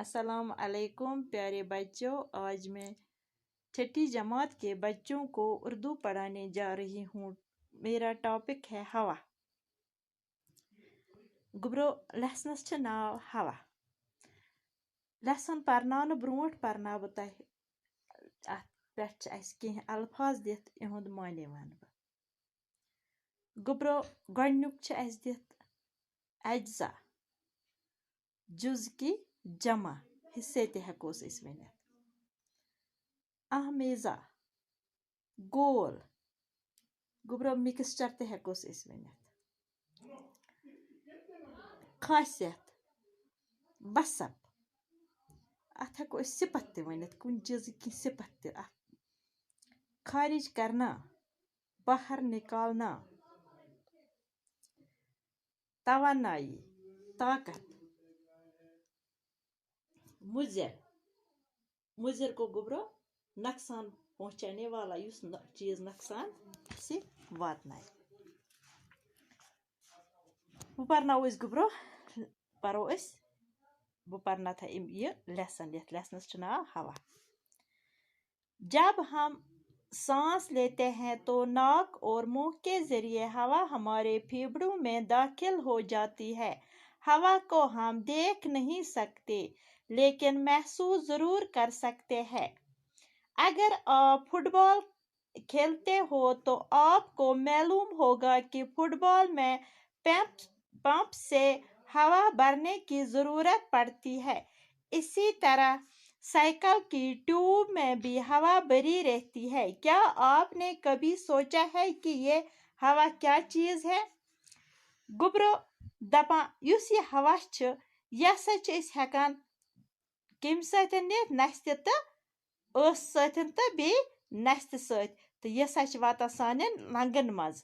अस्सलाम अलैकुम प्यारे बच्चों। आज मैं छठी जमात के बच्चों को उर्दू पढ़ाने जा रही हूँ। मेरा टॉपिक है हवा। गुब्रो लेसनस छ नाव हवा। लेसन परनावन ब्रोट परना बह तह अत पेठ कह अल्फाज दित इहुंद माने वन बह। गुब्रो गोडनुक छ अस दित अज्जा जुज की जमा हिस्से ते हेकोस इस वनित। ahmeza गोल गुब्रो मिक्सचर ते हेकोस इस वनित। खासियत बसप अत हेको सिपत ते वनित कुन चीज की सिपत ते। खारिज करना बाहर निकालना। तवानाई ताकत। मुजिर मुजिर को गुब्रो नुकसान पहुंचाने वाला युस चीज नुकसान से वातनाय। वो परनाव इस गुब्रो परो इस वो परना था ये लेसन लेसनस छ नाव हवा। जब हम सांस लेते हैं तो नाक और मुंह के जरिए हवा हमारे फेफड़ों में दाखिल हो जाती है। हवा को हम देख नहीं सकते लेकिन महसूस जरूर कर सकते हैं। अगर आप फुटबॉल खेलते हो तो आपको मालूम होगा कि फुटबॉल में पंप से हवा भरने की जरूरत पड़ती है। इसी तरह साइकिल की ट्यूब में भी हवा भरी रहती है। क्या आपने कभी सोचा है कि ये हवा क्या चीज है? गुब्रो दपा युस ये हवा छ यसा छ इस हेकान किम सतन नित नस्ति त ओस सतन त बे नस्ति सत त यसा छ वाता सानन लंगन मज।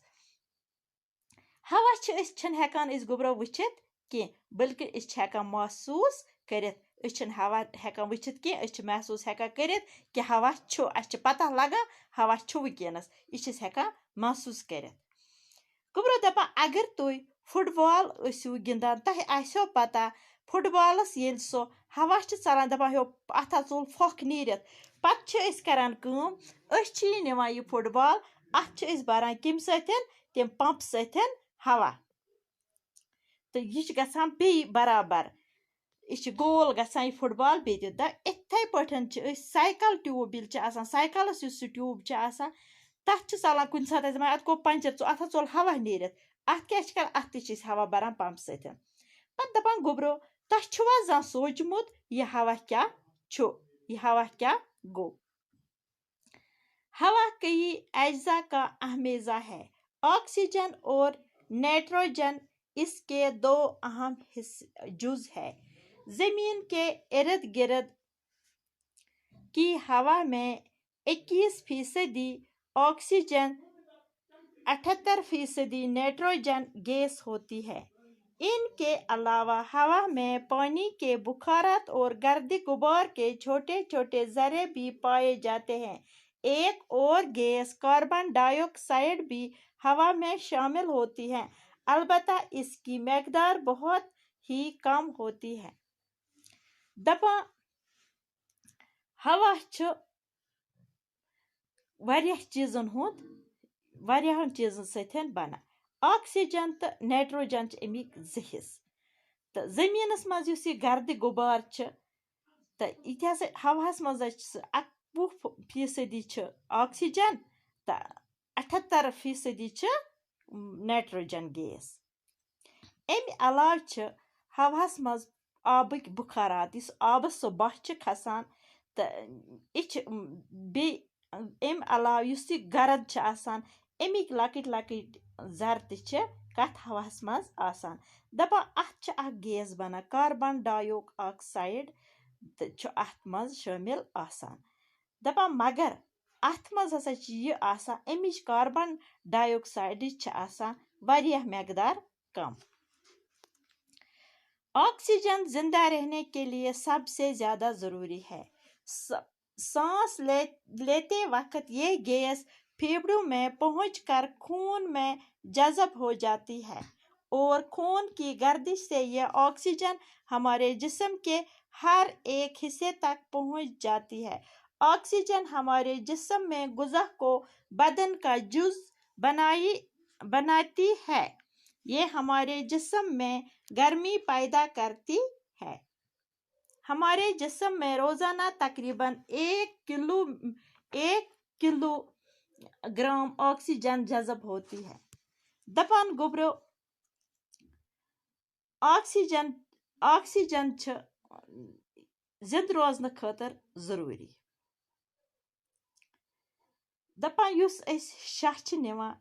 हवा छ इस छन हेकान इस गुब्रो वचित कि बल्कि इस छ हेकान महसूस करित। इस छन हवा हेकान वचित कि इस छ महसूस हेकान करित कि हवा छ अस छ पता लगा हवा छ वकिनस इस छ हेकान महसूस करित। गुब्रो दपा अगर तुई फुटबॉल असु गिंदान तह आसो पता फुटबॉलस येल सो हवा छ चलान दपा हो अथा चोल फोक नीरित पत छ इस करान कम अस छ निवान ये फुटबॉल अथ छ इस भरान किम सतन तम पंप सतन हवा तो ये छ गसान बे बराबर इस गोल गसान ये फुटबॉल बे द इत्थे पठन छ साइकिल ट्यूब बिल छ आसान साइकिलस युस ट्यूब छ आसान तथ छ चलान कुन सात अत गो पंचर अथ चोल हवा नीरित अत क्या कर अत त हवा भरान पंप सतन। पत दपान गुब्रो तह छुआ जान सोचमुत ये हवा क्या छु ये हवा क्या गो। हवा कई अज्जा का ahmeza है। ऑक्सीजन और नाइट्रोजन इसके दो अहम जुज है। जमीन के इर्द गिर्द की हवा में 21% ऑक्सीजन 78% नाइट्रोजन गैस होती है। इनके अलावा हवा में पानी के बुखारात और गर्द गुबार के छोटे छोटे जर्रे भी पाए जाते हैं। एक और गैस कार्बन डाइऑक्साइड भी हवा में शामिल होती है, अलबत्ता इसकी मकदार बहुत ही कम होती है। दपा हवा छ वारियाह चीजन हुंद वारियाहन चीजन सतन बना। ऑक्सीजन तो नाइट्रोजन अमिक जिस तो जमीनस मज युस ये गर्द गुबार छ तो ये हवास मज 81% ऑक्सीजन तो 78% छ नाइट्रोजन गैस। अमि अलाव छ हवास मज आबिक बुखारात इस आबस सो बह छ खसान तो बे अमि अलाव युस ये गर्द छ आसान अमिक लकट लकट जर त छ कथ हवास मज आसान। दपा अथ छ अख गैस बना कार्बन डाइऑक्साइड तो छ अथ मज शामिल आसान। दपा मगर अथ मज हसा छ ये आसान अमिच कार्बन डाइऑक्साइड छ आसान वारियाह मकदार कम। ऑक्सीजन जिंदा रहने के लिए सबसे ज्यादा जरूरी है। सांस लेते वक्त ये गैस फेफड़ों में पहुंचकर खून में जज़ब हो जाती है और खून की गर्दिश से यह ऑक्सीजन हमारे जिस्म के हर एक हिस्से तक पहुंच जाती है। ऑक्सीजन हमारे जिस्म में गुज़ा को बदन का जुज़ बनाती है। ये हमारे जिस्म में गर्मी पैदा करती है। हमारे जिस्म में रोज़ाना तकरीबन 1 किलोग्राम ऑक्सीजन जज़ब होती है। दपान गोब्रो ऑक्सीजन जिंद रोजन खतर जरूरी। दपान युस शाह निवान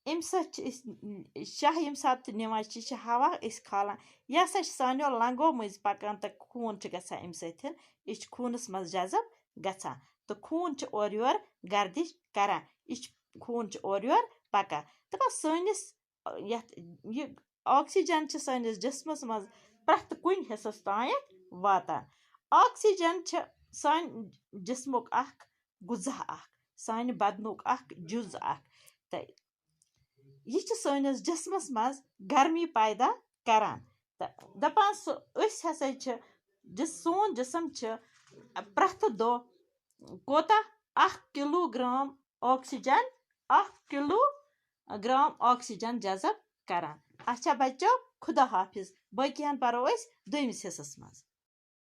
अम शाह यम सात निवान हवा खालान यह हसा सानो लंगो मज पकान तो खून गसान अम सत यह खूनस मज जज़ब गसान तो खून और योर गर्दिश करान यह खून और योर पकान दपान सनिस यह ऑक्सीजन सनिस जिस्मस मज प्रत कुन हिस्सस तान वातान। ऑक्सीजन सान जिस्मुक गुज़ा सान बदनुक जुज़ तो यह सनिस जिस्मस मज गर्मी पैदा करान तो दपान हसा सोन जिस्म प्रत दो कोता 1 किलोग्राम ऑक्सीजन जज़ब करान। अच्छा बच्चों, खुदा हाफिज। बाकियान परो दोयमिस हिस्सस मज।